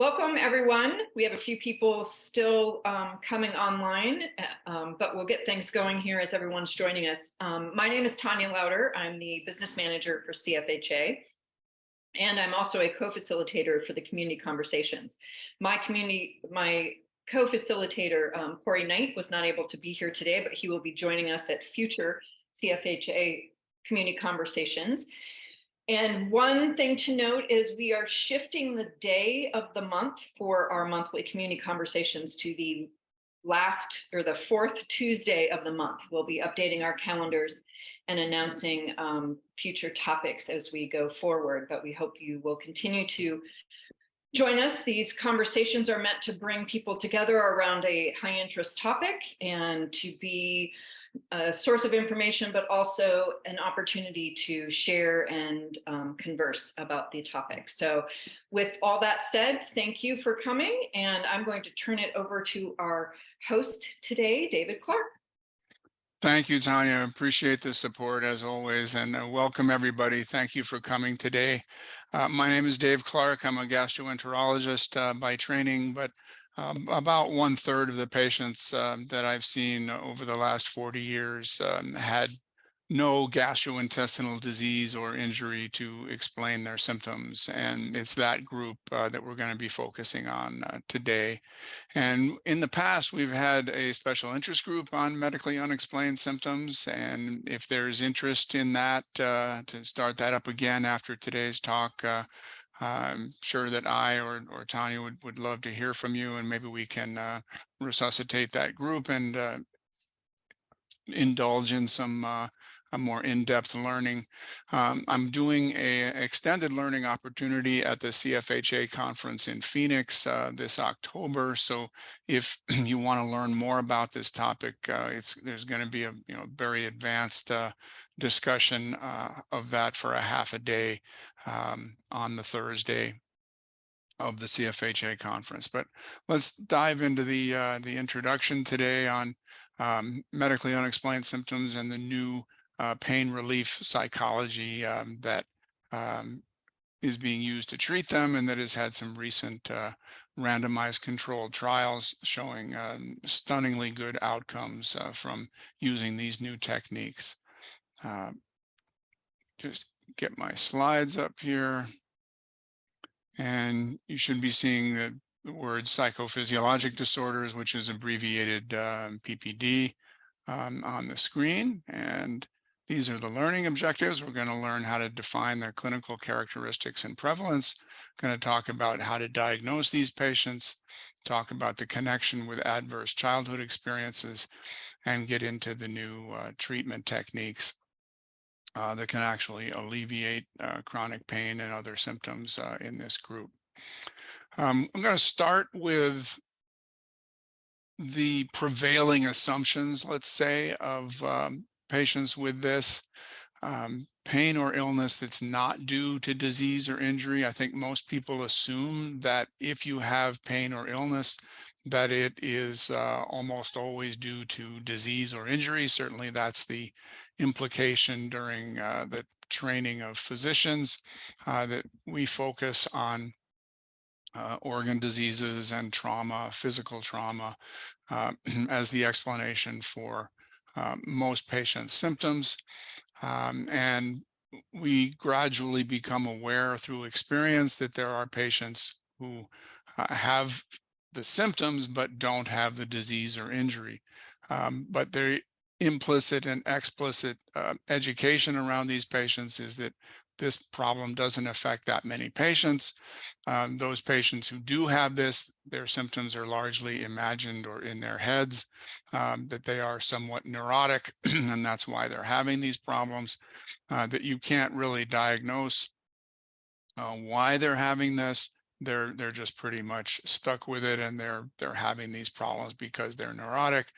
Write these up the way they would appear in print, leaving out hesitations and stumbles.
Welcome, everyone. We have a few people still coming online, but we'll get things going here as everyone's joining us. My name is Tanya Lauder. I'm the business manager for CFHA, and I'm also a co-facilitator for the community conversations. My co-facilitator, Corey Knight, was not able to be here today, but he will be joining us at future CFHA community conversations. And one thing to note is we are shifting the day of the month for our monthly community conversations to the last or the fourth Tuesday of the month. We'll be updating our calendars and announcing future topics as we go forward, but we hope you will continue to join us. These conversations are meant to bring people together around a high interest topic and to be a source of information, but also an opportunity to share and converse about the topic. So with all that said, thank you for coming, and I'm going to turn it over to our host today, David Clarke. Thank you, Tanya. I appreciate the support as always, and welcome everybody. Thank you for coming today. My name is Dave Clarke. I'm a gastroenterologist by training, but about 1/3 of the patients that I've seen over the last 40 years had no gastrointestinal disease or injury to explain their symptoms. And it's that group that we're going to be focusing on today. And in the past, we've had a special interest group on medically unexplained symptoms. And if there's interest in that, to start that up again after today's talk, I'm sure that I or Tanya would love to hear from you, and maybe we can resuscitate that group and indulge in some a more in-depth learning. I'm doing an extended learning opportunity at the CFHA conference in Phoenix this October. So if you want to learn more about this topic, there's going to be a very advanced discussion of that for a half a day on the Thursday of the CFHA conference. But let's dive into the introduction today on medically unexplained symptoms and the new pain relief psychology that is being used to treat them, and that has had some recent randomized controlled trials showing stunningly good outcomes from using these new techniques. Just get my slides up here, and you should be seeing the word psychophysiologic disorders, which is abbreviated PPD, on the screen. And these are the learning objectives. We're going to learn how to define their clinical characteristics and prevalence. Going to talk about how to diagnose these patients, talk about the connection with adverse childhood experiences, and get into the new treatment techniques that can actually alleviate chronic pain and other symptoms in this group. I'm going to start with the prevailing assumptions, let's say, of patients with this pain or illness that's not due to disease or injury. I think most people assume that if you have pain or illness, that it is almost always due to disease or injury. Certainly that's the implication during the training of physicians, that we focus on organ diseases and trauma, physical trauma, as the explanation for most patients' symptoms. And we gradually become aware through experience that there are patients who have the symptoms but don't have the disease or injury. But the implicit and explicit education around these patients is that this problem doesn't affect that many patients. Those patients who do have this, their symptoms are largely imagined or in their heads, that they are somewhat neurotic, and that's why they're having these problems, that you can't really diagnose why they're having this. They're just pretty much stuck with it, and they're having these problems because they're neurotic,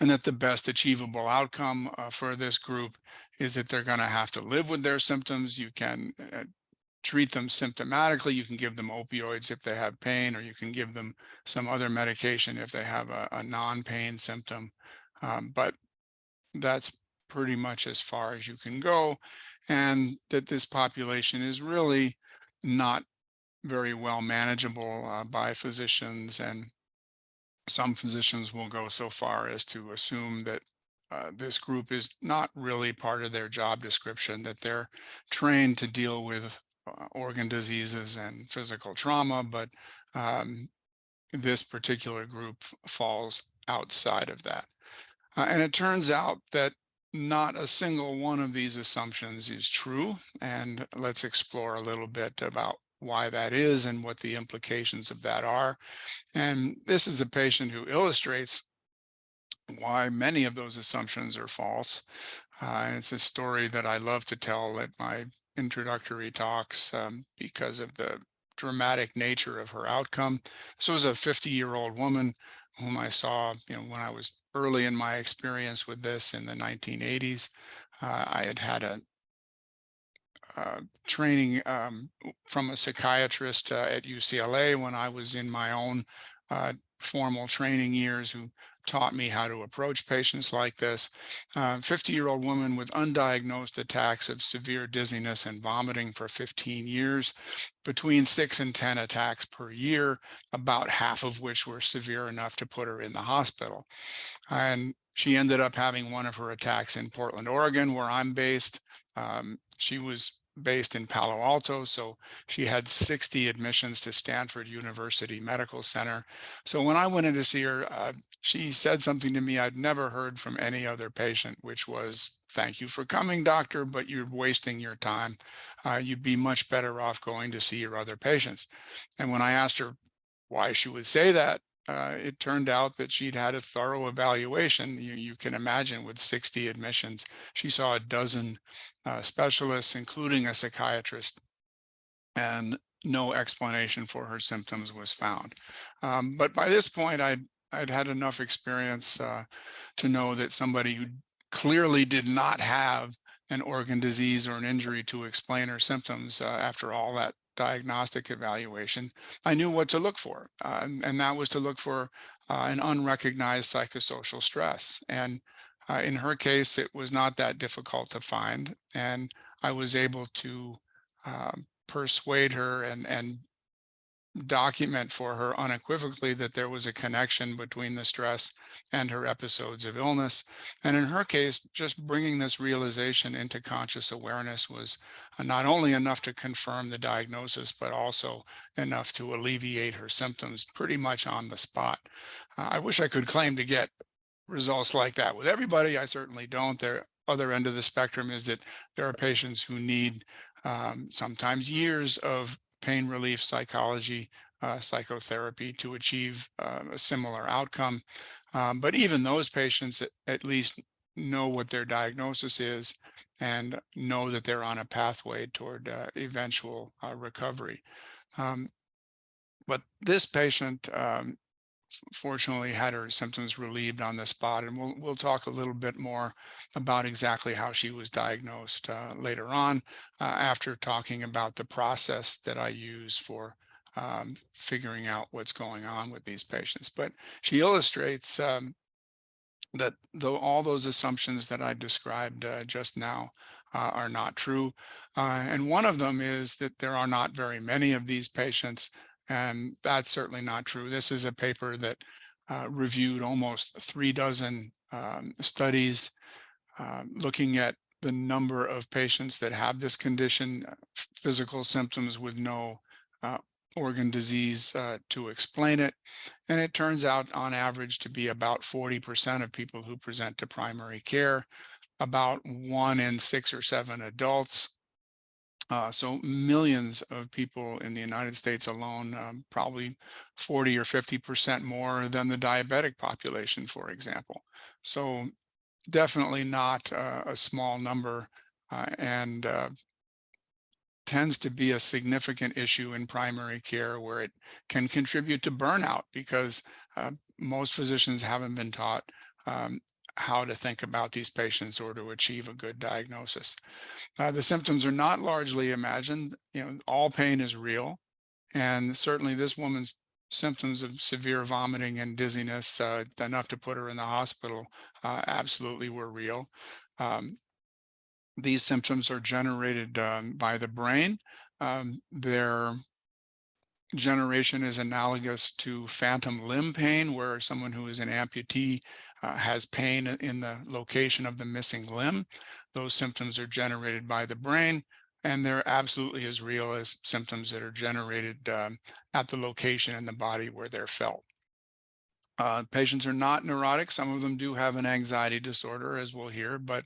and that the best achievable outcome for this group is that they're going to have to live with their symptoms. You can treat them symptomatically. You can give them opioids if they have pain, or you can give them some other medication if they have a non-pain symptom. But that's pretty much as far as you can go, and that this population is really not very well manageable by physicians, and some physicians will go so far as to assume that this group is not really part of their job description, that they're trained to deal with organ diseases and physical trauma, but um, this particular group falls outside of that. And it turns out that not a single one of these assumptions is true. And let's explore a little bit about why that is and what the implications of that are. And this is a patient who illustrates why many of those assumptions are false. And it's a story that I love to tell at my introductory talks because of the dramatic nature of her outcome. This was a 50-year-old woman whom I saw, when I was early in my experience with this in the 1980s. I had had a training from a psychiatrist at UCLA when I was in my own formal training years, who taught me how to approach patients like this. 50-year-old woman with undiagnosed attacks of severe dizziness and vomiting for 15 years, between 6 and 10 attacks per year, about half of which were severe enough to put her in the hospital. And she ended up having one of her attacks in Portland, Oregon, where I'm based. She was based in Palo Alto, so she had 60 admissions to Stanford University Medical Center. So when I went in to see her, she said something to me I'd never heard from any other patient, which was, "Thank you for coming, doctor, but you're wasting your time. You'd be much better off going to see your other patients." And when I asked her why she would say that, it turned out that she'd had a thorough evaluation. You can imagine, with 60 admissions, she saw a dozen specialists, including a psychiatrist, and no explanation for her symptoms was found. But by this point, I'd had enough experience to know that somebody who clearly did not have an organ disease or an injury to explain her symptoms after all that diagnostic evaluation, I knew what to look for, and that was to look for an unrecognized psychosocial stress. And in her case, it was not that difficult to find, and I was able to persuade her and document for her unequivocally that there was a connection between the stress and her episodes of illness. And in her case, just bringing this realization into conscious awareness was not only enough to confirm the diagnosis, but also enough to alleviate her symptoms pretty much on the spot. I wish I could claim to get results like that with everybody. I certainly don't. The other end of the spectrum is that there are patients who need sometimes years of pain relief psychology, psychotherapy to achieve a similar outcome. But even those patients at least know what their diagnosis is and know that they're on a pathway toward eventual recovery. Um, but this patient fortunately had her symptoms relieved on the spot, and we'll talk a little bit more about exactly how she was diagnosed later on, after talking about the process that I use for figuring out what's going on with these patients. But she illustrates that though all those assumptions that I described just now are not true. And one of them is that there are not very many of these patients, and that's certainly not true. This is a paper that reviewed almost 3 dozen studies looking at the number of patients that have this condition, physical symptoms with no uh, organ disease to explain it. And it turns out on average to be about 40% of people who present to primary care, about 1 in 6 or 7 adults. So millions of people in the United States alone, probably 40 or 50% more than the diabetic population, for example. So definitely not a small number, and tends to be a significant issue in primary care, where it can contribute to burnout because most physicians haven't been taught how to think about these patients or to achieve a good diagnosis. The symptoms are not largely imagined. All pain is real, and certainly this woman's symptoms of severe vomiting and dizziness, enough to put her in the hospital, absolutely were real. Um, these symptoms are generated by the brain. They're generation is analogous to phantom limb pain, where someone who is an amputee has pain in the location of the missing limb. Those symptoms are generated by the brain, and they're absolutely as real as symptoms that are generated at the location in the body where they're felt. Patients are not neurotic. Some of them do have an anxiety disorder, as we'll hear, but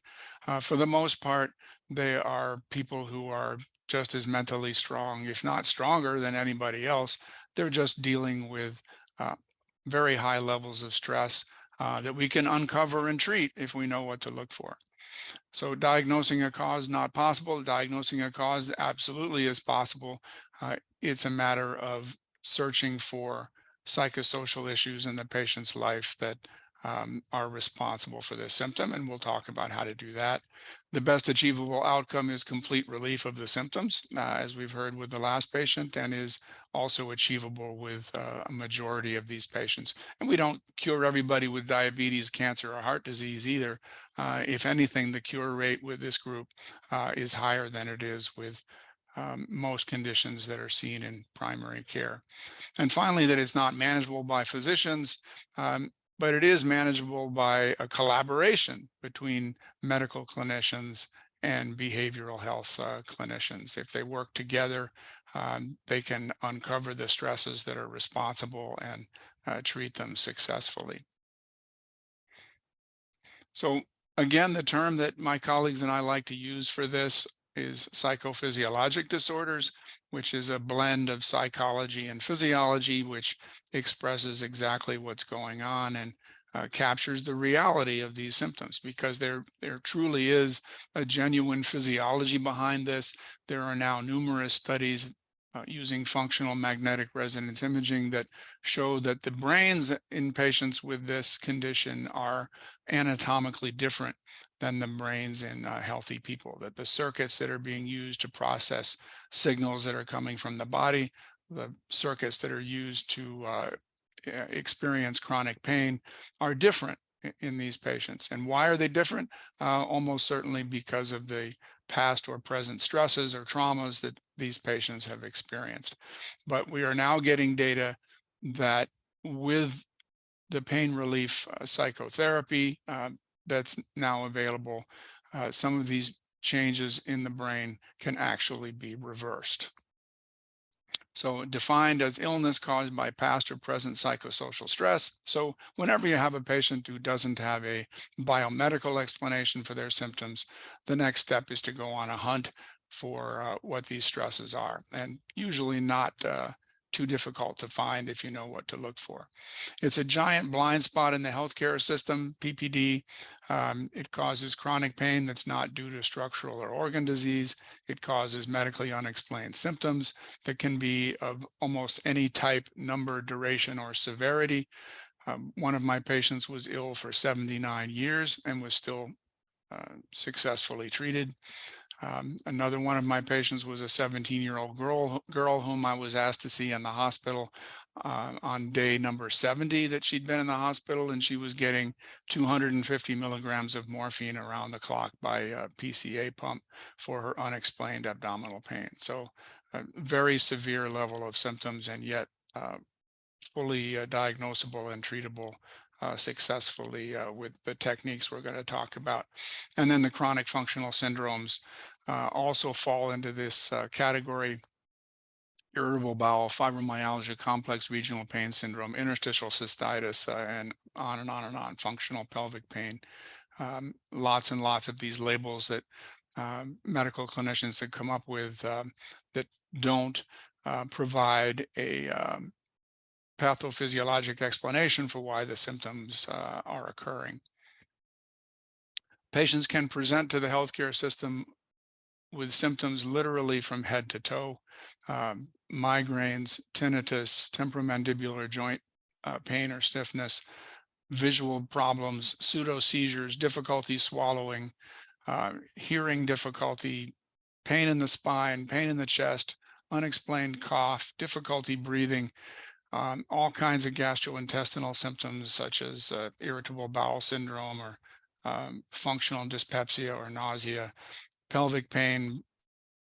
for the most part, they are people who are just as mentally strong, if not stronger than anybody else. They're just dealing with uh, very high levels of stress that we can uncover and treat if we know what to look for. So diagnosing a cause, not possible. Diagnosing a cause absolutely is possible. It's a matter of searching for psychosocial issues in the patient's life that are responsible for this symptom, and we'll talk about how to do that. The best achievable outcome is complete relief of the symptoms, as we've heard with the last patient, and is also achievable with a majority of these patients. And we don't cure everybody with diabetes, cancer, or heart disease either. If anything, the cure rate with this group is higher than it is with most conditions that are seen in primary care. And finally, that it's not manageable by physicians, but it is manageable by a collaboration between medical clinicians and behavioral health clinicians. If they work together, they can uncover the stresses that are responsible and treat them successfully. So again, the term that my colleagues and I like to use for this is psychophysiologic disorders, which is a blend of psychology and physiology, which expresses exactly what's going on and captures the reality of these symptoms, because there truly is a genuine physiology behind this. There are now numerous studies using functional magnetic resonance imaging that show that the brains in patients with this condition are anatomically different than the brains in healthy people, that the circuits that are being used to process signals that are coming from the body, the circuits that are used to experience chronic pain are different in these patients. And why are they different? Almost certainly because of the past or present stresses or traumas that these patients have experienced. But we are now getting data that with the pain relief psychotherapy that's now available, some of these changes in the brain can actually be reversed. So defined as illness caused by past or present psychosocial stress. So whenever you have a patient who doesn't have a biomedical explanation for their symptoms, the next step is to go on a hunt for what these stresses are, and usually not too difficult to find if you know what to look for. It's a giant blind spot in the healthcare system, PPD. It causes chronic pain that's not due to structural or organ disease. It causes medically unexplained symptoms that can be of almost any type, number, duration, or severity. One of my patients was ill for 79 years and was still successfully treated. Another one of my patients was a 17-year-old girl whom I was asked to see in the hospital on day number 70 that she'd been in the hospital, and she was getting 250 milligrams of morphine around the clock by a PCA pump for her unexplained abdominal pain. So a very severe level of symptoms, and yet fully diagnosable and treatable successfully with the techniques we're going to talk about. And then the chronic functional syndromes also fall into this category: irritable bowel, fibromyalgia, complex regional pain syndrome, interstitial cystitis, and on and on and on, functional pelvic pain. Lots and lots of these labels that medical clinicians have come up with that don't provide a pathophysiologic explanation for why the symptoms are occurring. Patients can present to the healthcare system with symptoms literally from head to toe: migraines, tinnitus, temporomandibular joint pain or stiffness, visual problems, pseudo seizures, difficulty swallowing, hearing difficulty, pain in the spine, pain in the chest, unexplained cough, difficulty breathing, all kinds of gastrointestinal symptoms such as irritable bowel syndrome or functional dyspepsia or nausea, pelvic pain,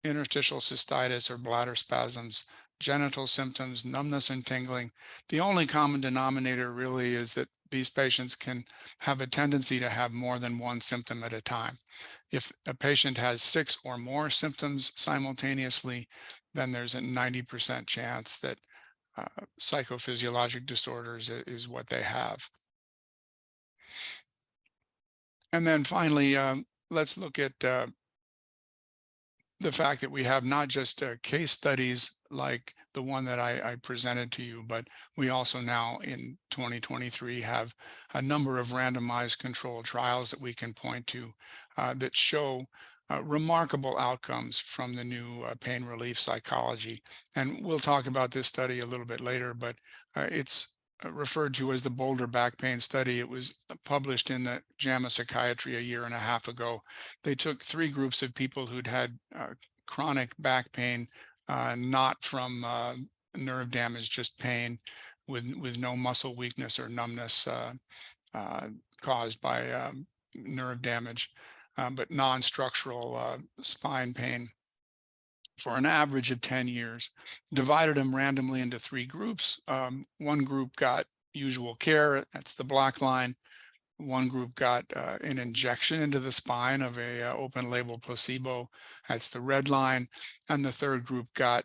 interstitial cystitis or bladder spasms, genital symptoms, numbness and tingling. The only common denominator really is that these patients can have a tendency to have more than one symptom at a time. If a patient has 6 or more symptoms simultaneously, then there's a 90% chance that psychophysiologic disorders is what they have. And then finally, let's look at the fact that we have not just case studies like the one that I presented to you, but we also now in 2023 have a number of randomized controlled trials that we can point to that show remarkable outcomes from the new pain relief psychology. And we'll talk about this study a little bit later, but it's referred to as the Boulder Back Pain Study. It was published in the JAMA Psychiatry a year and a half ago. They took 3 groups of people who'd had chronic back pain, not from nerve damage, just pain with no muscle weakness or numbness caused by nerve damage, but non-structural spine pain for an average of 10 years, divided them randomly into 3 groups. One group got usual care, that's the black line. One group got an injection into the spine of a open label placebo, that's the red line. And the third group got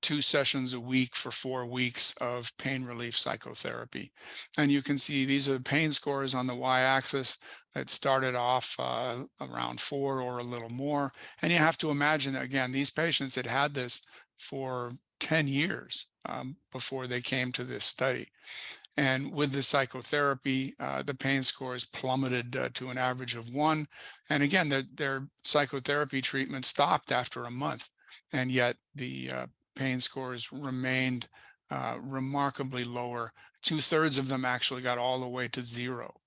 2 sessions a week for 4 weeks of pain relief psychotherapy. And you can see these are the pain scores on the y-axis that started off around 4 or a little more. And you have to imagine that, again, these patients had this for 10 years before they came to this study. And with the psychotherapy, the pain scores plummeted to an average of 1. And again, their psychotherapy treatment stopped after a month. And yet the pain scores remained remarkably lower. 2/3 of them actually got all the way to 0.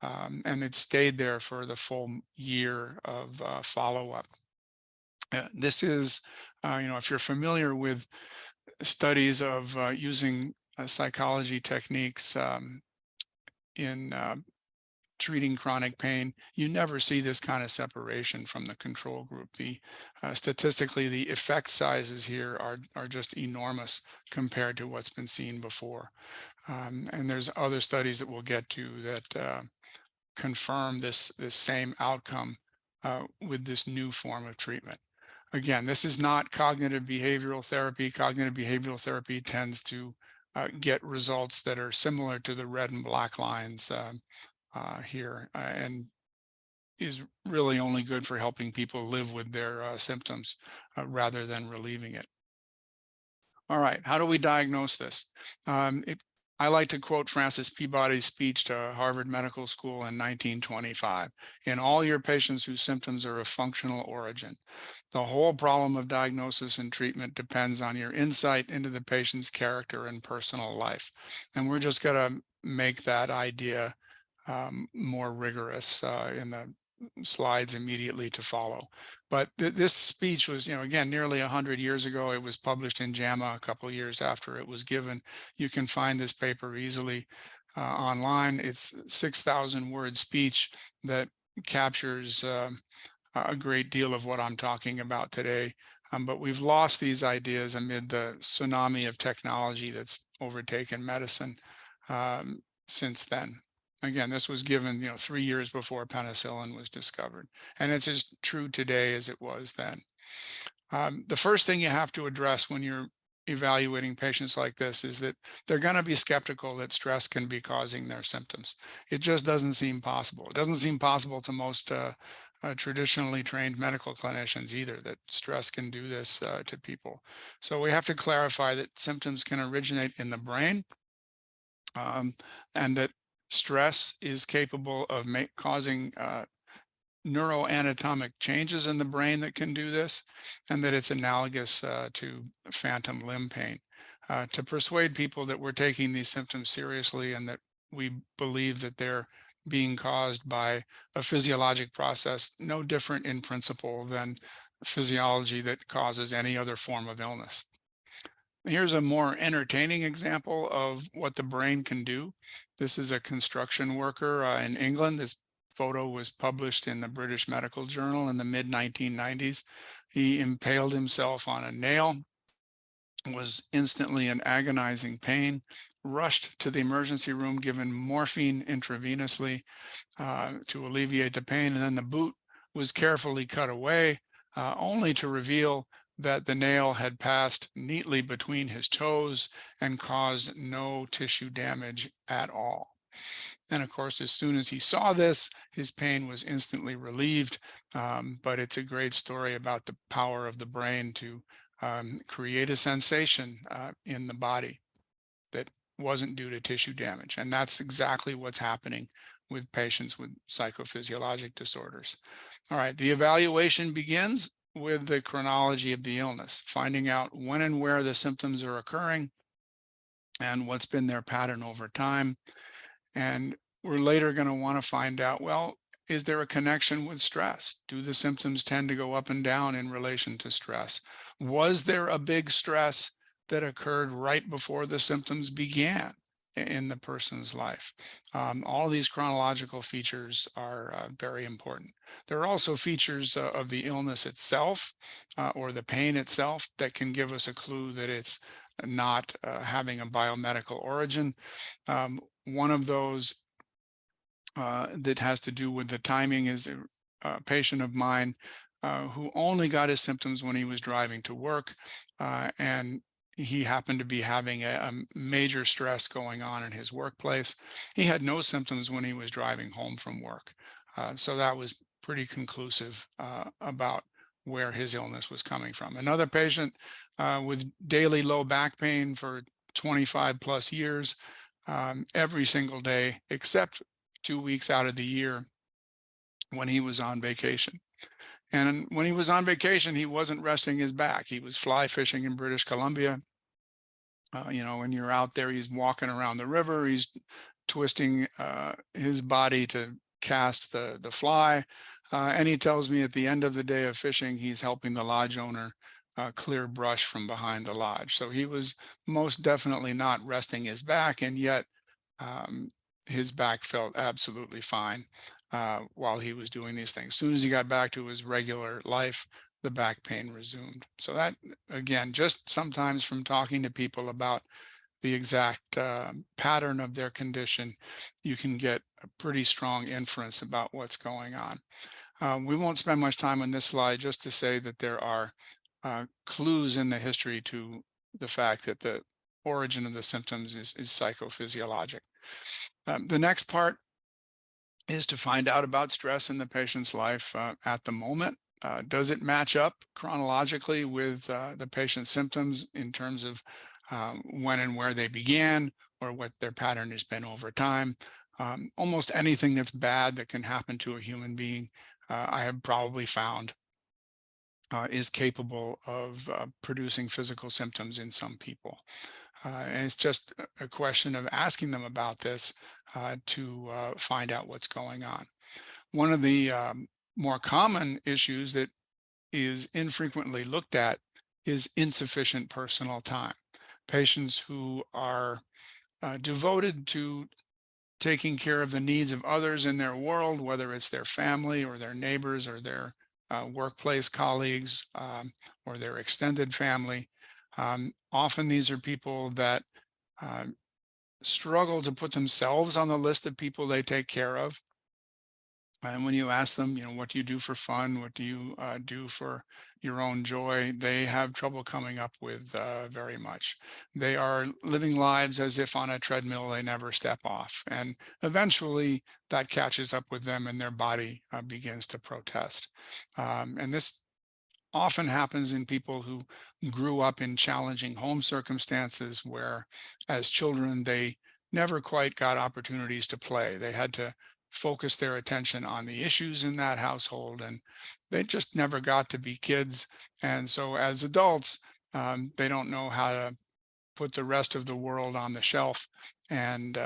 And it stayed there for the full year of follow-up. This is, if you're familiar with studies of using psychology techniques in treating chronic pain, you never see this kind of separation from the control group. The statistically, the effect sizes here are just enormous compared to what's been seen before. And there's other studies that we'll get to that confirm this same outcome with this new form of treatment. Again, this is not cognitive behavioral therapy. Cognitive behavioral therapy tends to get results that are similar to the red and black lines here, and is really only good for helping people live with their symptoms rather than relieving it. All right, how do we diagnose this? I like to quote Francis Peabody's speech to Harvard Medical School in 1925. In all your patients whose symptoms are of functional origin, the whole problem of diagnosis and treatment depends on your insight into the patient's character and personal life. And we're just going to make that idea more rigorous in the slides immediately to follow. But this speech was, again, nearly 100 years ago. It was published in JAMA a couple of years after it was given. You can find this paper easily online. It's 6,000 word speech that captures a great deal of what I'm talking about today. But we've lost these ideas amid the tsunami of technology that's overtaken medicine since then. Again, this was given, 3 years before penicillin was discovered, and it's as true today as it was then. The first thing you have to address when you're evaluating patients like this is that they're going to be skeptical that stress can be causing their symptoms. It just doesn't seem possible. It doesn't seem possible to most traditionally trained medical clinicians either, that stress can do this to people. So we have to clarify that symptoms can originate in the brain, and that stress is capable of causing neuroanatomic changes in the brain that can do this, and that it's analogous to phantom limb pain. To persuade people that we're taking these symptoms seriously and that we believe that they're being caused by a physiologic process no different in principle than physiology that causes any other form of illness. Here's a more entertaining example of what the brain can do. This is a construction worker in England. This photo was published in the British Medical Journal in the mid-1990s. He impaled himself on a nail was instantly in agonizing pain, rushed to the emergency room, given morphine intravenously to alleviate the pain, and then the boot was carefully cut away, only to reveal that the nail had passed neatly between his toes and caused no tissue damage at all. And of course, as soon as he saw this, his pain was instantly relieved. But it's a great story about the power of the brain to create a sensation in the body that wasn't due to tissue damage. And that's exactly what's happening with patients with psychophysiologic disorders. All right, the evaluation begins with the chronology of the illness, finding out when and where the symptoms are occurring and what's been their pattern over time. And we're later going to want to find out, well, is there a connection with stress? Do the symptoms tend to go up and down in relation to stress? Was there a big stress that occurred right before the symptoms began in the person's life? All of these chronological features are very important. There are also features of the illness itself or the pain itself that can give us a clue that it's not having a biomedical origin. One of those that has to do with the timing is a patient of mine who only got his symptoms when he was driving to work, and he happened to be having a major stress going on in his workplace. He had no symptoms when he was driving home from work. So that was pretty conclusive about where his illness was coming from. Another patient with daily low back pain for 25 plus years, every single day, except 2 weeks out of the year when he was on vacation. And when he was on vacation, he wasn't resting his back. He was fly fishing in British Columbia. When you're out there, he's walking around the river, he's twisting his body to cast the fly. And he tells me at the end of the day of fishing, he's helping the lodge owner clear brush from behind the lodge. So he was most definitely not resting his back, and yet um, his back felt absolutely fine while he was doing these things. As soon as he got back to his regular life, the back pain resumed. So that, again, just sometimes from talking to people about the exact pattern of their condition, you can get a pretty strong inference about what's going on. We won't spend much time on this slide, just to say that there are clues in the history to the fact that the origin of the symptoms is psychophysiologic. The next part is to find out about stress in the patient's life at the moment. Does it match up chronologically with the patient's symptoms in terms of when and where they began, or what their pattern has been over time? Almost anything that's bad that can happen to a human being, I have probably found is capable of producing physical symptoms in some people. And it's just a question of asking them about this to find out what's going on. One of the more common issues that is infrequently looked at is insufficient personal time. Patients who are devoted to taking care of the needs of others in their world, whether it's their family or their neighbors or their workplace colleagues or their extended family. Often these are people that uh, struggle to put themselves on the list of people they take care of. And when you ask them, what do you do for fun? What do you do for your own joy? They have trouble coming up with very much. They are living lives as if on a treadmill they never step off. And eventually that catches up with them and their body begins to protest. And this often happens in people who grew up in challenging home circumstances where, as children, they never quite got opportunities to play. They had to focus their attention on the issues in that household, and they just never got to be kids. And so, as adults, they don't know how to put the rest of the world on the shelf and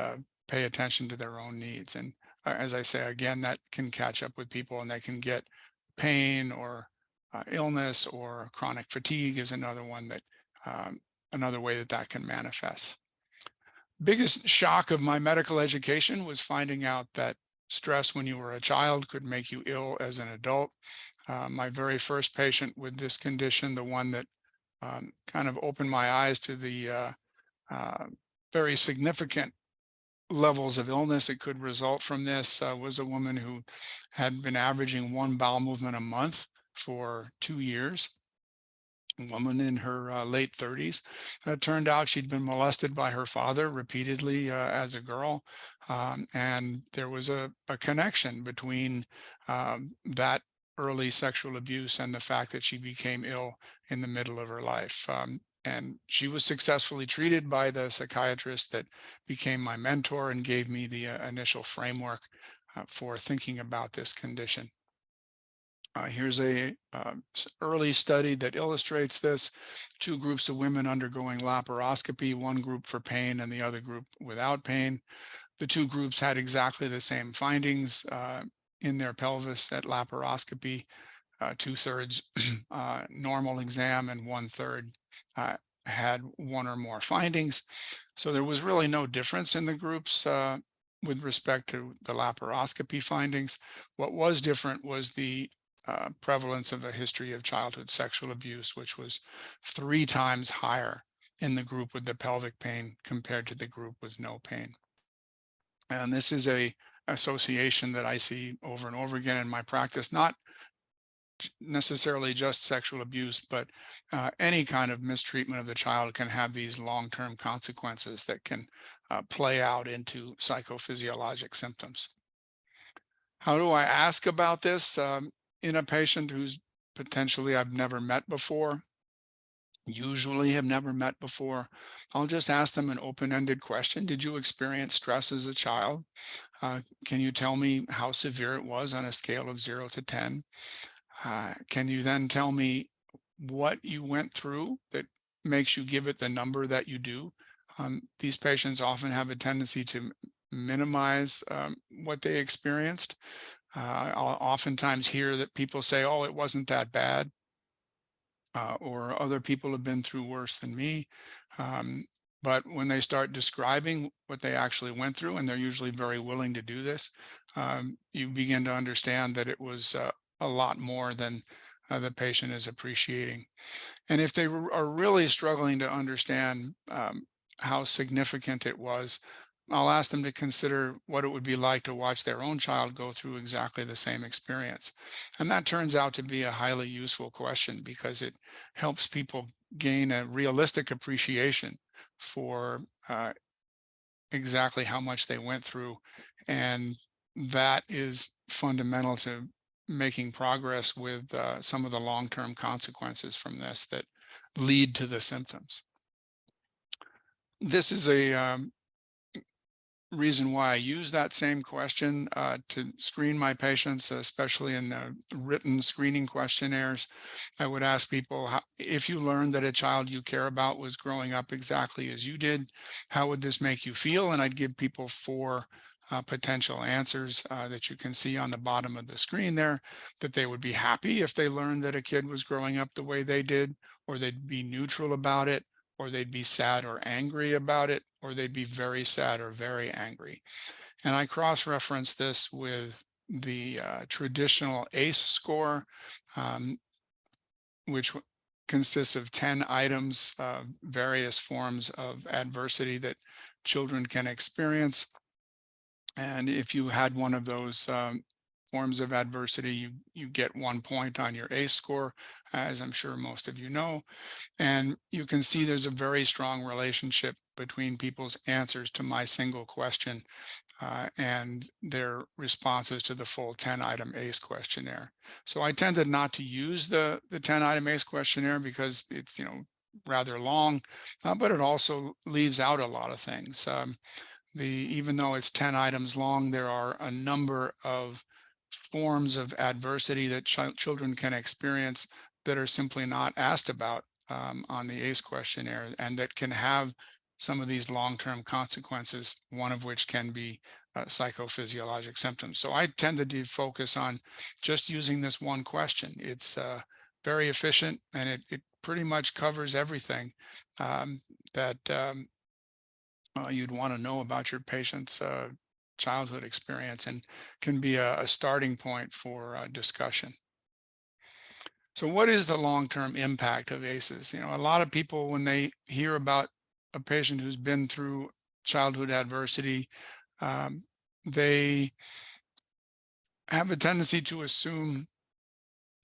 pay attention to their own needs. And as I say, again, that can catch up with people, and they can get pain or illness, or chronic fatigue is another one that another way that that can manifest. Biggest shock of my medical education was finding out that stress when you were a child could make you ill as an adult. My very first patient with this condition, the one that kind of opened my eyes to the uh, very significant levels of illness that could result from this, was a woman who had been averaging one bowel movement a month for 2 years. A woman in her late 30s. It turned out she'd been molested by her father repeatedly as a girl. And there was a connection between that early sexual abuse and the fact that she became ill in the middle of her life. And she was successfully treated by the psychiatrist that became my mentor and gave me the initial framework for thinking about this condition. Here's a early study that illustrates this. Two groups of women undergoing laparoscopy, one group for pain and the other group without pain. The two groups had exactly the same findings in their pelvis at laparoscopy, two-thirds normal exam and one-third had one or more findings. So there was really no difference in the groups with respect to the laparoscopy findings. What was different was the prevalence of a history of childhood sexual abuse, which was 3 times higher in the group with the pelvic pain compared to the group with no pain. And this is a association that I see over and over again in my practice, not necessarily just sexual abuse, but any kind of mistreatment of the child can have these long-term consequences that can play out into psychophysiologic symptoms. How do I ask about this in a patient who's potentially I've never met before? Usually have never met before. I'll just ask them an open-ended question. Did you experience stress as a child? Can you tell me how severe it was on a scale of 0 to 10? Can you then tell me what you went through that makes you give it the number that you do? These patients often have a tendency to minimize what they experienced. I'll oftentimes hear that people say, "Oh, it wasn't that bad," or "Other people have been through worse than me." Um, but when they start describing what they actually went through, and they're usually very willing to do this, you begin to understand that it was a lot more than the patient is appreciating. And if they are really struggling to understand how significant it was, I'll ask them to consider what it would be like to watch their own child go through exactly the same experience. And that turns out to be a highly useful question because it helps people gain a realistic appreciation for exactly how much they went through. And that is fundamental to making progress with some of the long-term consequences from this that lead to the symptoms. This is a reason why I use that same question to screen my patients, especially in written screening questionnaires. I would ask people, if you learned that a child you care about was growing up exactly as you did, how would this make you feel? And I'd give people 4 potential answers that you can see on the bottom of the screen there, that they would be happy if they learned that a kid was growing up the way they did, or they'd be neutral about it, or they'd be sad or angry about it, or they'd be very sad or very angry. And I cross-reference this with the traditional ACE score, um, which consists of 10 items, various forms of adversity that children can experience. And if you had one of those forms of adversity, you get 1 point on your ACE score, as I'm sure most of you know. And you can see there's a very strong relationship between people's answers to my single question and their responses to the full 10-item ACE questionnaire. So I tended not to use the 10-item ACE questionnaire because it's rather long, but it also leaves out a lot of things. Even though it's 10 items long, there are a number of forms of adversity that children can experience that are simply not asked about on the ACE questionnaire, and that can have some of these long-term consequences, one of which can be psychophysiologic symptoms. So I tended to focus on just using this one question. It's very efficient, and it pretty much covers everything that you'd want to know about your patient's childhood experience, and can be a starting point for discussion. So what is the long-term impact of ACEs? A lot of people, when they hear about a patient who's been through childhood adversity, um, they have a tendency to assume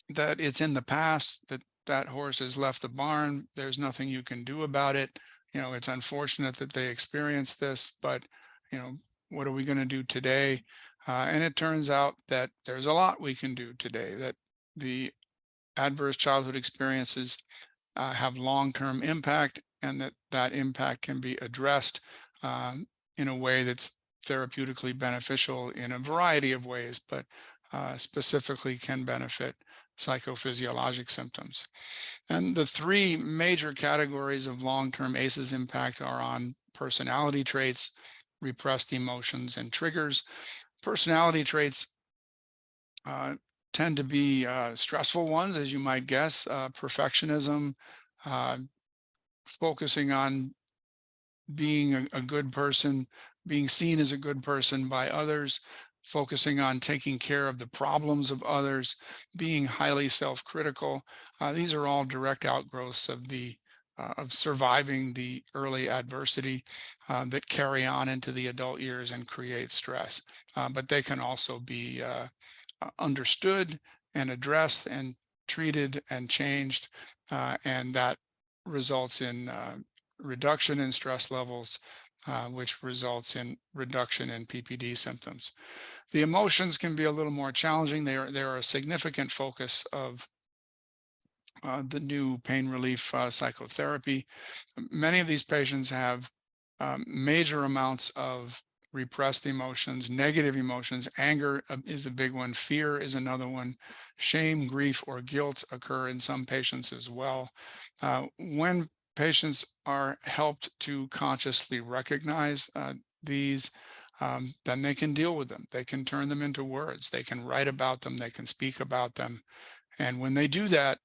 that it's in the past, that that horse has left the barn. There's nothing you can do about it. It's unfortunate that they experienced this, but you know, what are we going to do today? And it turns out that there's a lot we can do today, that the adverse childhood experiences have long-term impact, and that that impact can be addressed in a way that's therapeutically beneficial in a variety of ways, but specifically can benefit psychophysiologic symptoms. And the three major categories of long-term ACEs impact are on personality traits, repressed emotions, and triggers. Personality traits uh, tend to be stressful ones, as you might guess. Perfectionism, uh, focusing on being a good person, being seen as a good person by others, focusing on taking care of the problems of others, being highly self-critical. These are all direct outgrowths of the of surviving the early adversity that carry on into the adult years and create stress. But they can also be understood and addressed and treated and changed, and that results in reduction in stress levels, which results in reduction in PPD symptoms. The emotions can be a little more challenging. They are a significant focus of the new pain relief psychotherapy. Many of these patients have major amounts of repressed emotions, negative emotions. Anger is a big one. Fear is another one. Shame, grief, or guilt occur in some patients as well. When patients are helped to consciously recognize these, then they can deal with them. They can turn them into words. They can write about them. They can speak about them. And when they do that,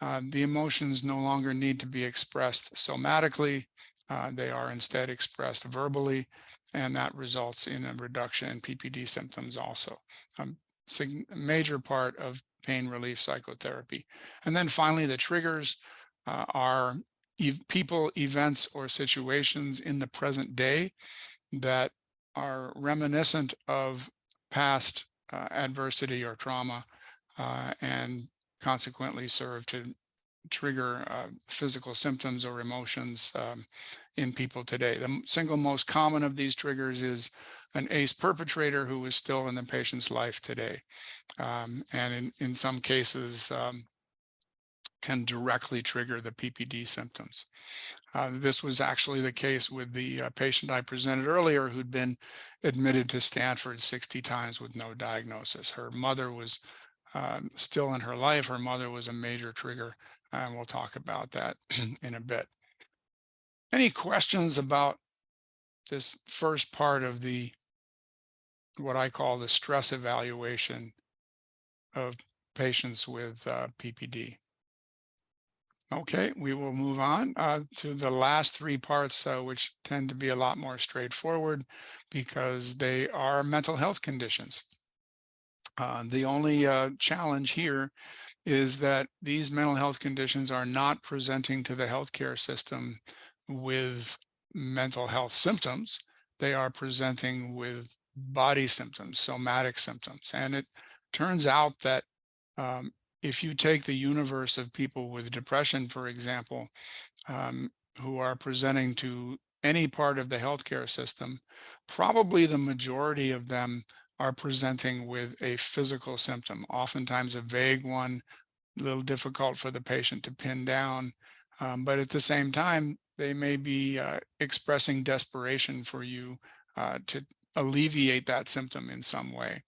the emotions no longer need to be expressed somatically. They are instead expressed verbally, and that results in a reduction in PPD symptoms also. Major part of pain relief psychotherapy. And then finally, the triggers are people, events, or situations in the present day that are reminiscent of past adversity or trauma, and consequently serve to trigger physical symptoms or emotions in people today. The single most common of these triggers is an ACE perpetrator who is still in the patient's life today, and in some cases can directly trigger the PPD symptoms. This was actually the case with the patient I presented earlier, who'd been admitted to Stanford 60 times with no diagnosis. Her mother was still in her life. Her mother was a major trigger, and we'll talk about that in a bit. Any questions about this first part of the what I call the stress evaluation of patients with PPD? Okay, we will move on to the last three parts, which tend to be a lot more straightforward because they are mental health conditions. The only challenge here is that these mental health conditions are not presenting to the healthcare system with mental health symptoms. They are presenting with body symptoms, somatic symptoms. And it turns out that um, if you take the universe of people with depression, for example, who are presenting to any part of the healthcare system, probably the majority of them are presenting with a physical symptom, oftentimes a vague one, a little difficult for the patient to pin down. But at the same time, they may be expressing desperation for you to alleviate that symptom in some way.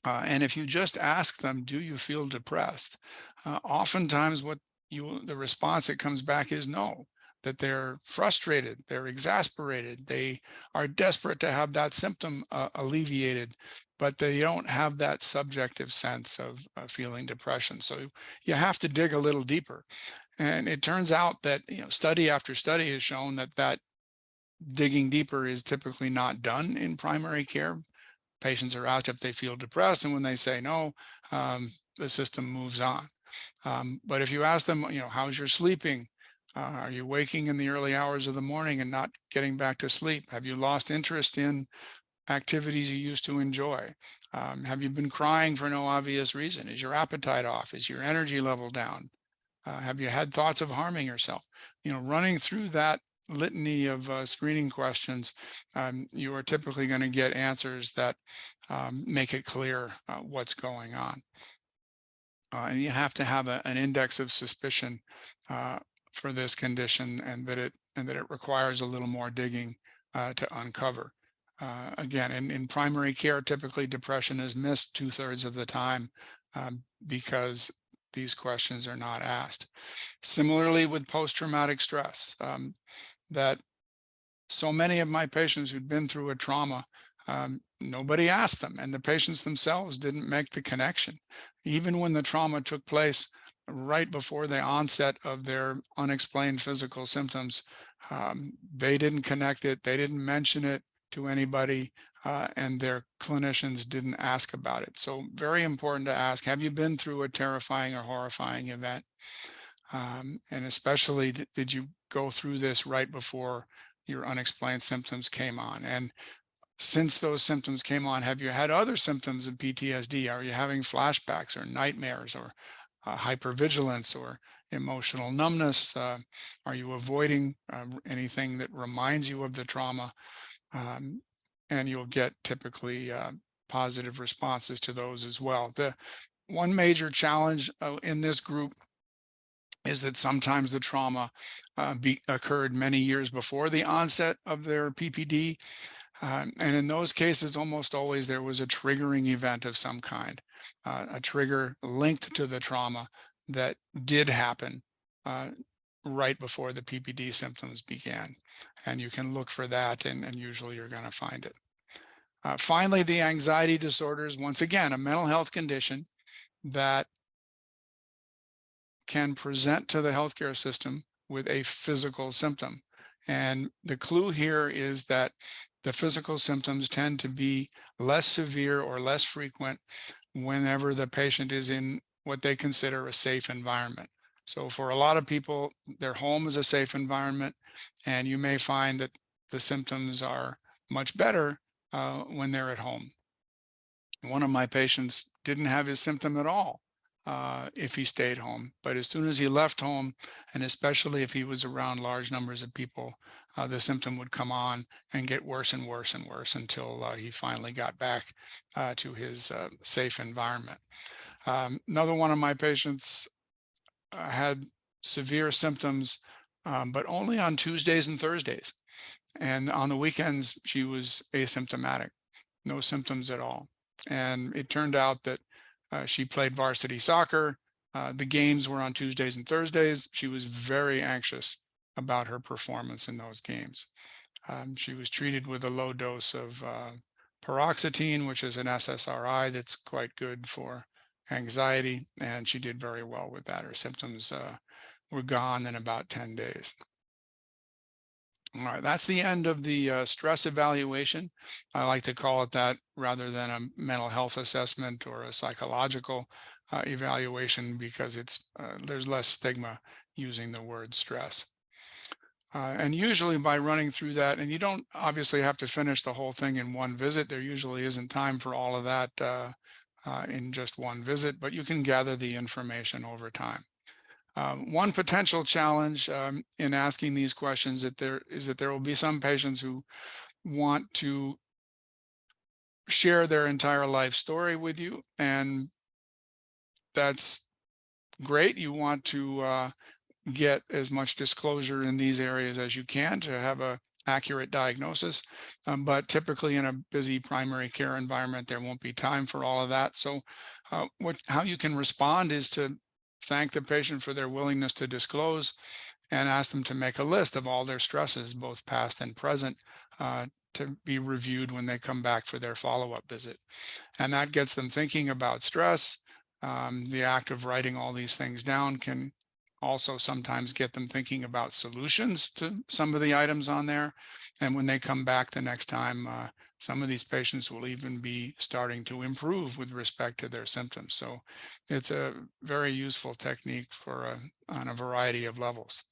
And if you just ask them, do you feel depressed? Oftentimes the response that comes back is no, that they're frustrated, they're exasperated, they are desperate to have that symptom alleviated, but they don't have that subjective sense of feeling depression. So you have to dig a little deeper. And it turns out that, study after study has shown that digging deeper is typically not done in primary care. Patients are asked if they feel depressed, and when they say no, the system moves on. But if you ask them, how's your sleeping? Are you waking in the early hours of the morning and not getting back to sleep? Have you lost interest in activities you used to enjoy? Have you been crying for no obvious reason? Is your appetite off? Is your energy level down? Have you had thoughts of harming yourself? Running through that litany of screening questions, you are typically going to get answers that make it clear what's going on. And you have to have an index of suspicion for this condition, and that it requires a little more digging to uncover. Again, in primary care, typically depression is missed 2/3 of the time because these questions are not asked. Similarly with post-traumatic stress, that so many of my patients who'd been through a trauma, nobody asked them, and the patients themselves didn't make the connection. Even when the trauma took place right before the onset of their unexplained physical symptoms, they didn't connect it, they didn't mention it to anybody, and their clinicians didn't ask about it. So very important to ask, have you been through a terrifying or horrifying event? And especially, did you go through this right before your unexplained symptoms came on? And since those symptoms came on, have you had other symptoms of PTSD? Are you having flashbacks or nightmares or hypervigilance or emotional numbness? Are you avoiding anything that reminds you of the trauma? And you'll get typically positive responses to those as well. The one major challenge in this group is that sometimes the trauma occurred many years before the onset of their PPD. And in those cases, almost always there was a triggering event of some kind, a trigger linked to the trauma that did happen right before the PPD symptoms began. And you can look for that, and usually you're going to find it. Finally, the anxiety disorders, once again, a mental health condition that can present to the healthcare system with a physical symptom. And the clue here is that the physical symptoms tend to be less severe or less frequent whenever the patient is in what they consider a safe environment. So for a lot of people, their home is a safe environment, and you may find that the symptoms are much better when they're at home. One of my patients didn't have his symptom at all if he stayed home. But as soon as he left home, and especially if he was around large numbers of people, the symptom would come on and get worse and worse and worse until he finally got back to his safe environment. Another one of my patients had severe symptoms, but only on Tuesdays and Thursdays. And on the weekends, she was asymptomatic, no symptoms at all. And it turned out that she played varsity soccer. The games were on Tuesdays and Thursdays. She was very anxious about her performance in those games. She was treated with a low dose of paroxetine, which is an SSRI that's quite good for anxiety, and she did very well with that. Her symptoms were gone in about 10 days. All right, that's the end of the stress evaluation. I like to call it that rather than a mental health assessment or a psychological evaluation, because there's less stigma using the word stress. And usually by running through that, and you don't obviously have to finish the whole thing in one visit. There usually isn't time for all of that in just one visit, but you can gather the information over time. One potential challenge in asking these questions is that there will be some patients who want to share their entire life story with you, and that's great. You want to get as much disclosure in these areas as you can to have a accurate diagnosis, but typically in a busy primary care environment, there won't be time for all of that. So how you can respond is to thank the patient for their willingness to disclose, and ask them to make a list of all their stresses, both past and present, to be reviewed when they come back for their follow-up visit. And that gets them thinking about stress. The act of writing all these things down can also sometimes get them thinking about solutions to some of the items on there. And when they come back the next time, some of these patients will even be starting to improve with respect to their symptoms. So it's a very useful technique for on a variety of levels.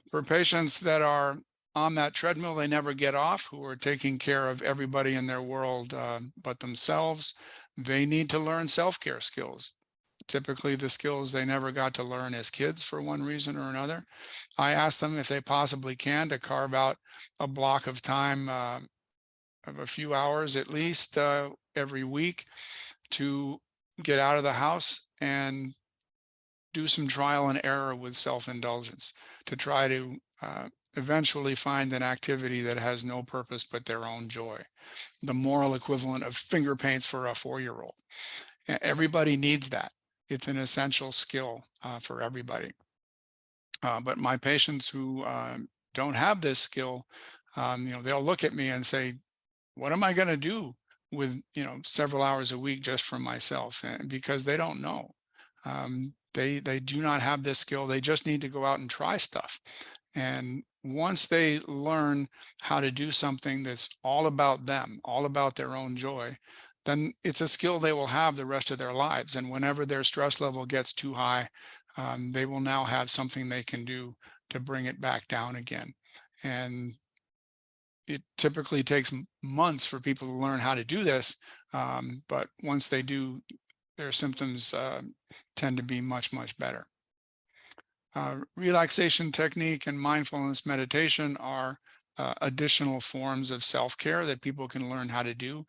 For patients that are on that treadmill they never get off, who are taking care of everybody in their world but themselves, they need to learn self-care skills. Typically the skills they never got to learn as kids for one reason or another. I ask them if they possibly can to carve out a block of time of a few hours at least every week to get out of the house and do some trial and error with self-indulgence to try to eventually find an activity that has no purpose but their own joy, the moral equivalent of finger paints for a 4-year-old. Everybody needs that. It's an essential skill for everybody. But my patients who don't have this skill, they'll look at me and say, what am I going to do with, several hours a week just for myself? And because they don't know. They do not have this skill. They just need to go out and try stuff. And once they learn how to do something that's all about them, all about their own joy, then it's a skill they will have the rest of their lives. And whenever their stress level gets too high, they will now have something they can do to bring it back down again. And it typically takes months for people to learn how to do this. But once they do, their symptoms tend to be much, much better. Relaxation technique and mindfulness meditation are additional forms of self-care that people can learn how to do.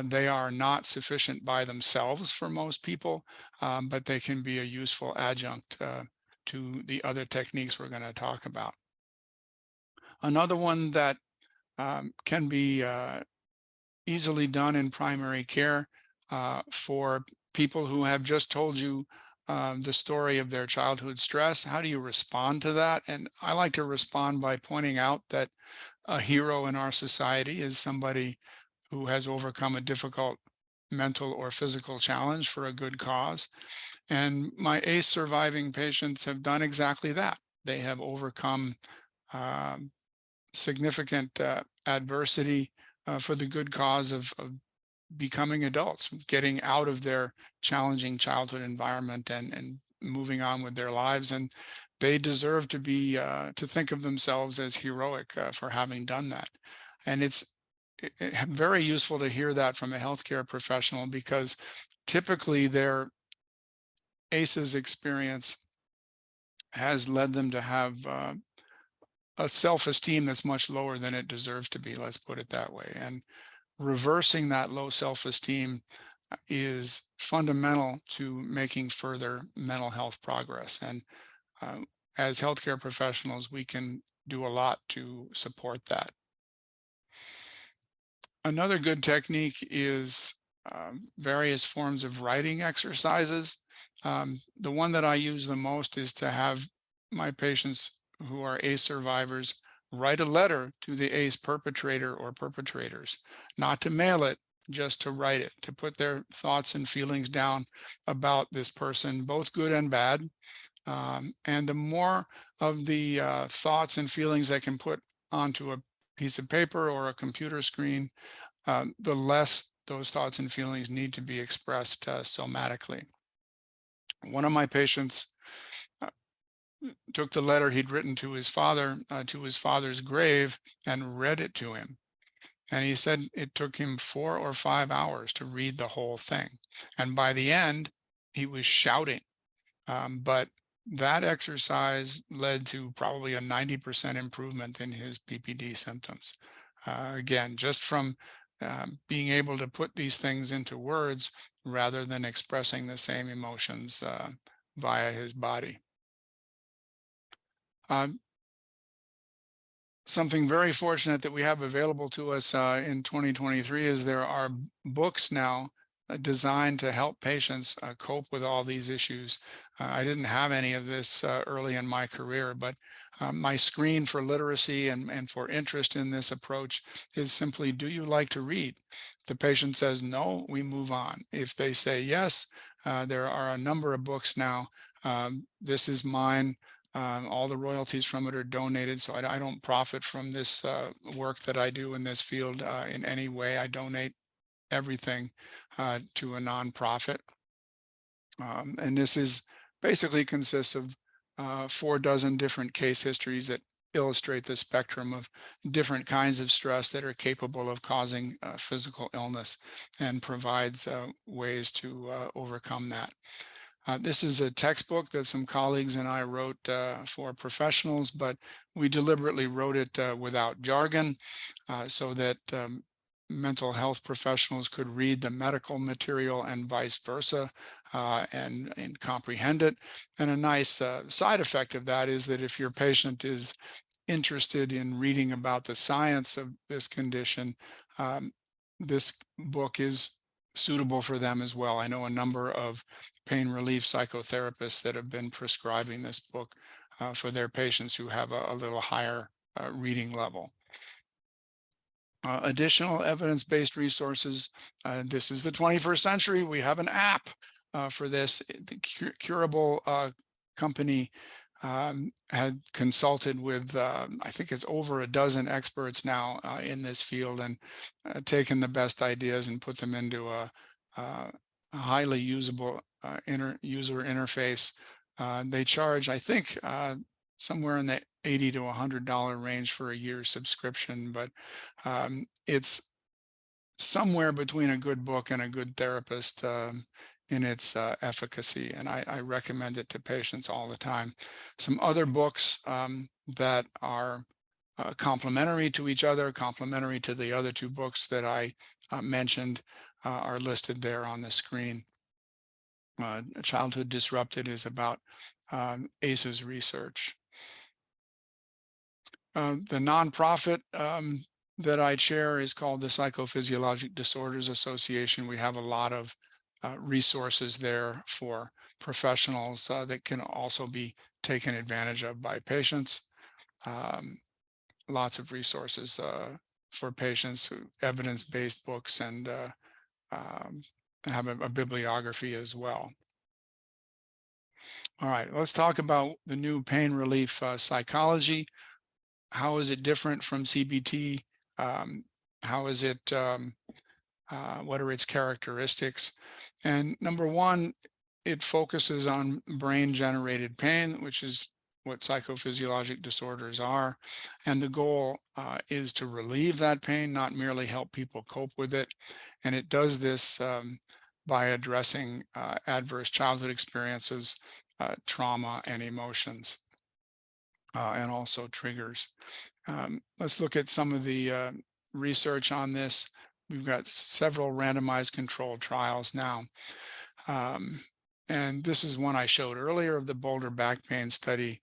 They are not sufficient by themselves for most people, but they can be a useful adjunct to the other techniques we're going to talk about. Another one that can be easily done in primary care for people who have just told you the story of their childhood stress. How do you respond to that? And I like to respond by pointing out that a hero in our society is somebody who has overcome a difficult mental or physical challenge for a good cause. And my ACE surviving patients have done exactly that. They have overcome significant adversity for the good cause of becoming adults, getting out of their challenging childhood environment and moving on with their lives. And they deserve to be to think of themselves as heroic for having done that. And it's very useful to hear that from a healthcare professional, because typically their ACEs experience has led them to have a self-esteem that's much lower than it deserves to be, let's put it that way. And reversing that low self-esteem is fundamental to making further mental health progress. And as healthcare professionals, we can do a lot to support that. Another good technique is various forms of writing exercises. The one that I use the most is to have my patients who are ACE survivors write a letter to the ACE perpetrator or perpetrators, not to mail it, just to write it, to put their thoughts and feelings down about this person, both good and bad. And the more of the thoughts and feelings they can put onto a piece of paper or a computer screen, the less those thoughts and feelings need to be expressed somatically. One of my patients took the letter he'd written to his father's grave, and read it to him. And he said it took him 4 or 5 hours to read the whole thing. And by the end, he was shouting. But that exercise led to probably a 90% improvement in his PPD symptoms. Again, just from being able to put these things into words rather than expressing the same emotions via his body. Something very fortunate that we have available to us in 2023 is there are books now designed to help patients cope with all these issues. I didn't have any of this early in my career, but my screen for literacy and for interest in this approach is simply, do you like to read? If the patient says no, we move on. If they say yes, there are a number of books now This is mine. All the royalties from it are donated, so I don't profit from this work that I do in this field in any way. I donate everything to a nonprofit. And this is basically consists of 4 dozen different case histories that illustrate the spectrum of different kinds of stress that are capable of causing physical illness, and provides ways to overcome that. This is a textbook that some colleagues and I wrote for professionals, but we deliberately wrote it without jargon so that mental health professionals could read the medical material and vice versa, and comprehend it. And a nice side effect of that is that if your patient is interested in reading about the science of this condition, um, this book is suitable for them as well. I know a number of pain relief psychotherapists that have been prescribing this book for their patients who have a little higher reading level. Additional evidence-based resources. This is the 21st century. We have an app for this. The Curable company had consulted with, I think it's over 12 experts now in this field, and taken the best ideas and put them into a highly usable user interface. They charge, I think, somewhere in the $80 to $100 range for a year subscription, but it's somewhere between a good book and a good therapist in its efficacy, and I recommend it to patients all the time. Some other books that are complementary to each other, complementary to the other 2 books that I mentioned, are listed there on the screen. Childhood Disrupted is about ACEs research. The nonprofit that I chair is called the Psychophysiologic Disorders Association. We have a lot of resources there for professionals that can also be taken advantage of by patients. Lots of resources for patients, evidence-based books, and have a bibliography as well. All right, let's talk about the new pain relief psychology. How is it different from CBT? How is it, what are its characteristics? And number one, it focuses on brain-generated pain, which is what psychophysiologic disorders are. And the goal is to relieve that pain, not merely help people cope with it. And it does this by addressing adverse childhood experiences, trauma, and emotions, and also triggers. Let's look at some of the research on this. We've got several randomized controlled trials now. And this is one I showed earlier of the Boulder back pain study.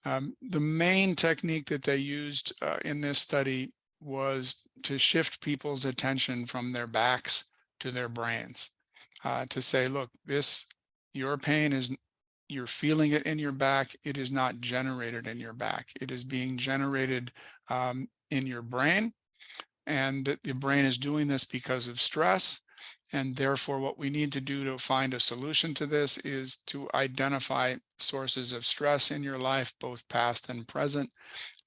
The main technique that they used in this study was to shift people's attention from their backs to their brains, to say, look, your pain is, you're feeling it in your back. It is not generated in your back. It is being generated in your brain, and that the brain is doing this because of stress. And therefore, what we need to do to find a solution to this is to identify sources of stress in your life, both past and present,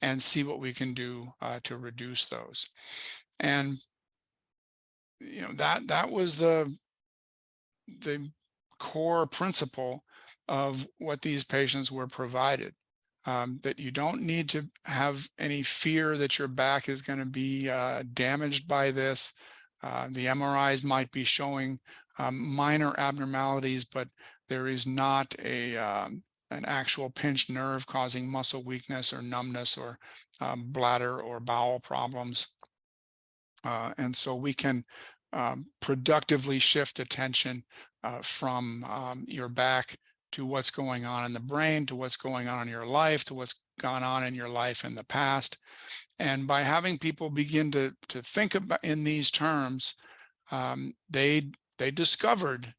and see what we can do to reduce those. And that was the core principle of what these patients were provided. That you don't need to have any fear that your back is going to be damaged by this. The MRIs might be showing minor abnormalities, but there is not an actual pinched nerve causing muscle weakness or numbness or bladder or bowel problems. And so we can productively shift attention from your back to what's going on in the brain, to what's going on in your life, to what's gone on in your life in the past. And by having people begin to think about in these terms, they discovered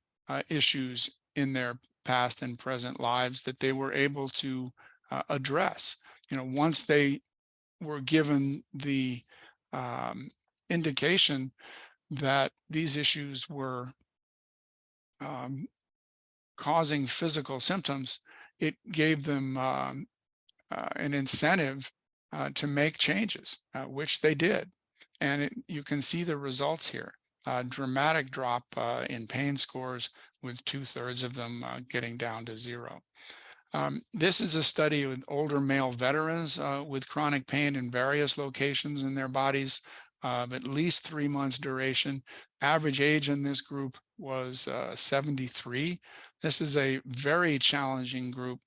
issues in their past and present lives that they were able to address. Once they were given the indication that these issues were causing physical symptoms, it gave them an incentive to make changes, which they did. And you can see the results here. Dramatic drop in pain scores, with 2/3 of them getting down to zero. This is a study with older male veterans with chronic pain in various locations in their bodies of at least 3 months duration. Average age in this group was 73. This is a very challenging group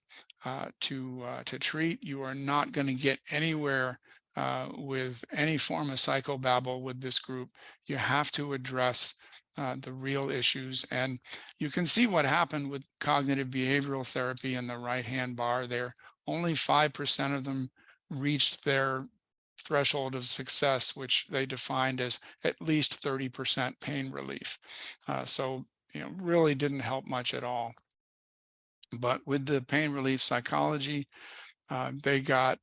to treat. You are not going to get anywhere with any form of psychobabble with this group. You have to address the real issues. And you can see what happened with cognitive behavioral therapy in the right-hand bar there. Only 5% of them reached their threshold of success, which they defined as at least 30% pain relief. So, really didn't help much at all. But with the pain relief psychology, they got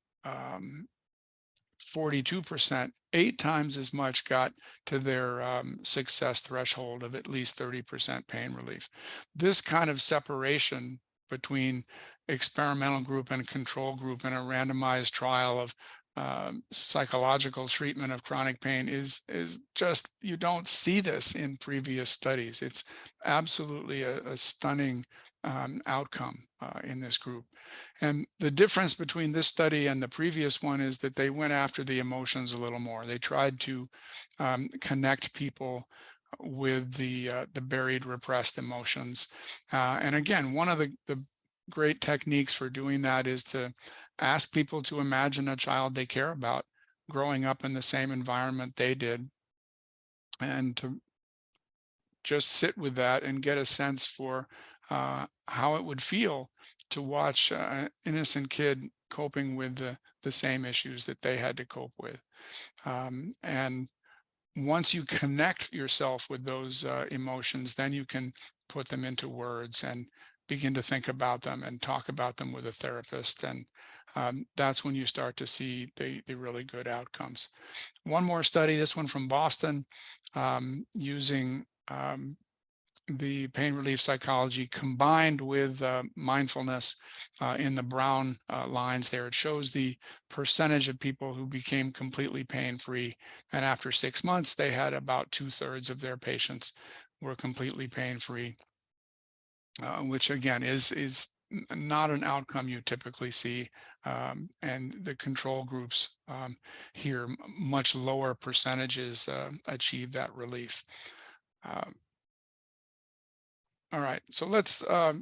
42%, 8 times as much got to their success threshold of at least 30% pain relief. This kind of separation between experimental group and control group in a randomized trial of psychological treatment of chronic pain is just, you don't see this in previous studies. It's absolutely a stunning outcome in this group. And the difference between this study and the previous one is that they went after the emotions a little more. They tried to connect people with the buried, repressed emotions. And again, one of the great techniques for doing that is to ask people to imagine a child they care about growing up in the same environment they did, and to just sit with that and get a sense for how it would feel to watch an innocent kid coping with the same issues that they had to cope with. And once you connect yourself with those emotions, then you can put them into words and begin to think about them and talk about them with a therapist. And that's when you start to see the really good outcomes. One more study, this one from Boston, using the pain relief psychology combined with mindfulness in the brown lines there. It shows the percentage of people who became completely pain-free. And after 6 months, they had about 2/3 of their patients were completely pain-free, which again is not an outcome you typically see. And the control groups here, much lower percentages achieve that relief. All right, so let's, now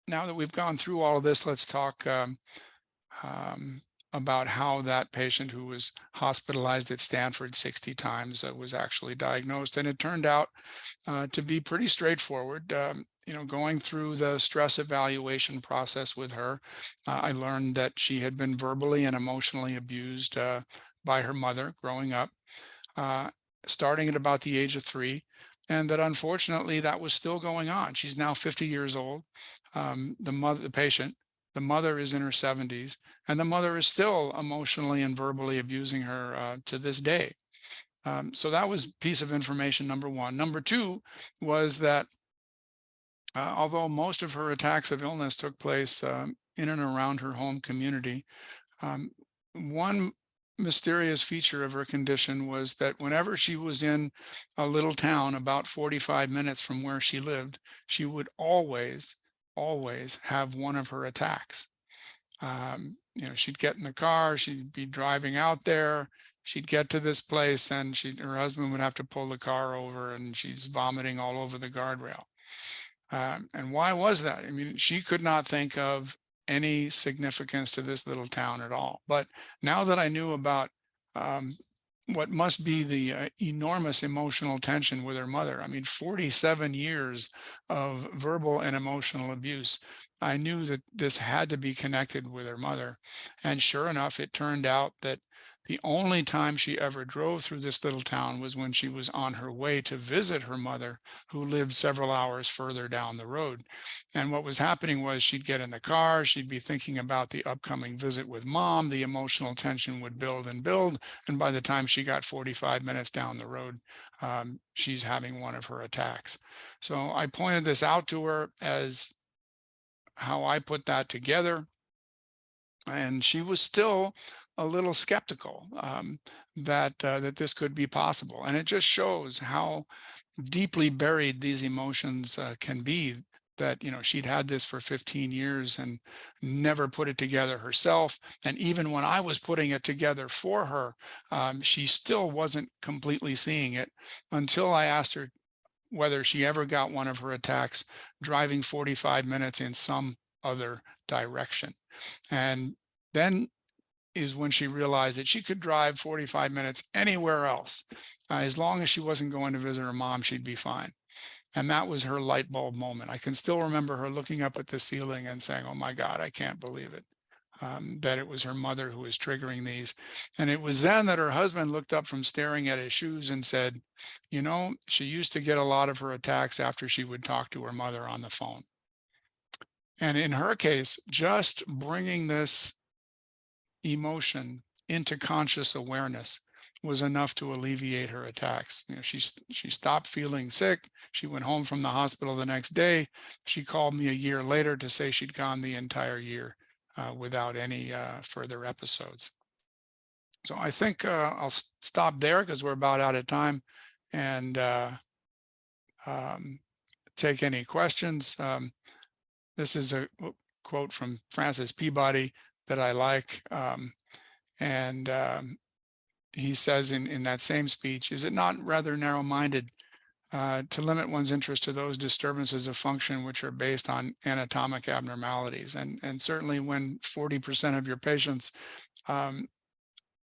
that we've gone through all of this, let's talk um, about how that patient who was hospitalized at Stanford 60 times was actually diagnosed. And it turned out to be pretty straightforward. Going through the stress evaluation process with her, I learned that she had been verbally and emotionally abused by her mother growing up, uh, starting at about the age of 3, and that unfortunately that was still going on. She's now 50 years old. The patient, the mother is in her 70s, and the mother is still emotionally and verbally abusing her to this day. So that was piece of information number one. Number two was that although most of her attacks of illness took place in and around her home community, um, one mysterious feature of her condition was that whenever she was in a little town about 45 minutes from where she lived, she would always have one of her attacks. She'd get in the car, she'd be driving out there, she'd get to this place, and her husband would have to pull the car over, and she's vomiting all over the guardrail. And why was that? I mean, she could not think of any significance to this little town at all. But now that I knew about um, what must be the enormous emotional tension with her mother, I mean, 47 years of verbal and emotional abuse, I knew that this had to be connected with her mother. And sure enough, it turned out that The only time she ever drove through this little town was when she was on her way to visit her mother, who lived several hours further down the road. And what was happening was she'd get in the car, she'd be thinking about the upcoming visit with mom, the emotional tension would build and build, and by the time she got 45 minutes down the road, she's having one of her attacks. So I pointed this out to her as how I put that together, and she was still a little skeptical that this could be possible. And it just shows how deeply buried these emotions can be. That she'd had this for 15 years and never put it together herself. And even when I was putting it together for her, she still wasn't completely seeing it until I asked her whether she ever got one of her attacks driving 45 minutes in some other direction. And then is when she realized that she could drive 45 minutes anywhere else. As long as she wasn't going to visit her mom, she'd be fine. And that was her light bulb moment. I can still remember her looking up at the ceiling and saying, "Oh my God, I can't believe it." That it was her mother who was triggering these. And it was then that her husband looked up from staring at his shoes and said, she used to get a lot of her attacks after she would talk to her mother on the phone. And in her case, just bringing this emotion into conscious awareness was enough to alleviate her attacks. She stopped feeling sick. She went home from the hospital the next day. She called me a year later to say she'd gone the entire year without any further episodes. So I think I'll stop there because we're about out of time, and take any questions. This is a quote from Francis Peabody that I like. And he says in that same speech, is it not rather narrow-minded to limit one's interest to those disturbances of function which are based on anatomic abnormalities? And certainly when 40% of your patients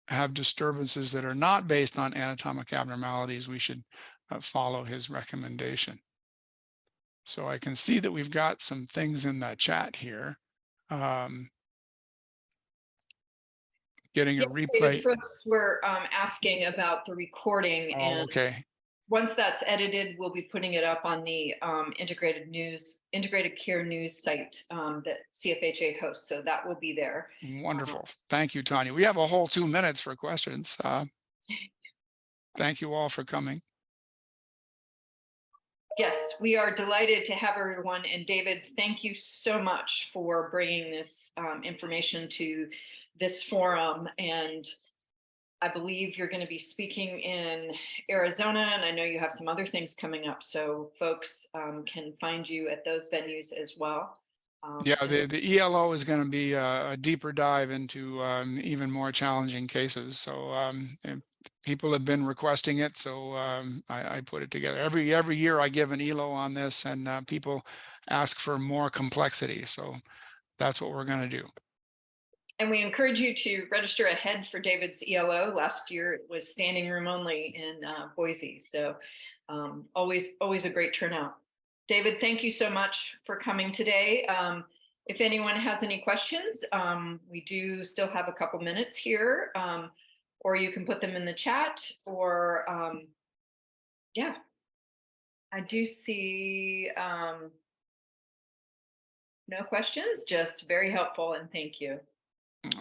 have disturbances that are not based on anatomic abnormalities, we should follow his recommendation. So I can see that we've got some things in the chat here. Getting a Yes, replay. David, folks were asking about the recording, Oh, and okay. once that's edited, we'll be putting it up on the integrated care news site that CFHA hosts. So that will be there. Wonderful. Thank you, Tanya. We have a whole 2 minutes for questions. Thank you all for coming. Yes, we are delighted to have everyone. And David, thank you so much for bringing this information to this forum. And I believe you're going to be speaking in Arizona, and I know you have some other things coming up. So folks can find you at those venues as well. Yeah, the ELO is going to be a deeper dive into even more challenging cases. So people have been requesting it, so I put it together. Every year I give an ELO on this, and people ask for more complexity. So that's what we're going to do. And we encourage you to register ahead for David's ELO. Last year it was standing room only in Boise. So always a great turnout. David, thank you so much for coming today. If anyone has any questions, we do still have a couple minutes here, or you can put them in the chat, or yeah, I do see no questions, just very helpful, and thank you.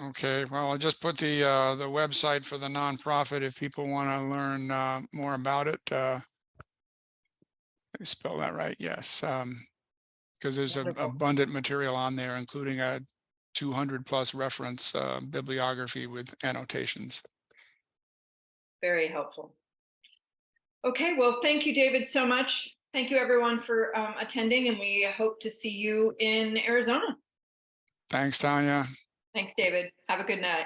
Okay, well, I just put the website for the nonprofit if people want to learn more about it. Let me spell that right. Yes, because there's abundant material on there, including a 200 plus reference bibliography with annotations. Very helpful. Okay, well, thank you, David, so much. Thank you, everyone, for attending, and we hope to see you in Arizona. Thanks, Tanya. Thanks, David. Have a good night.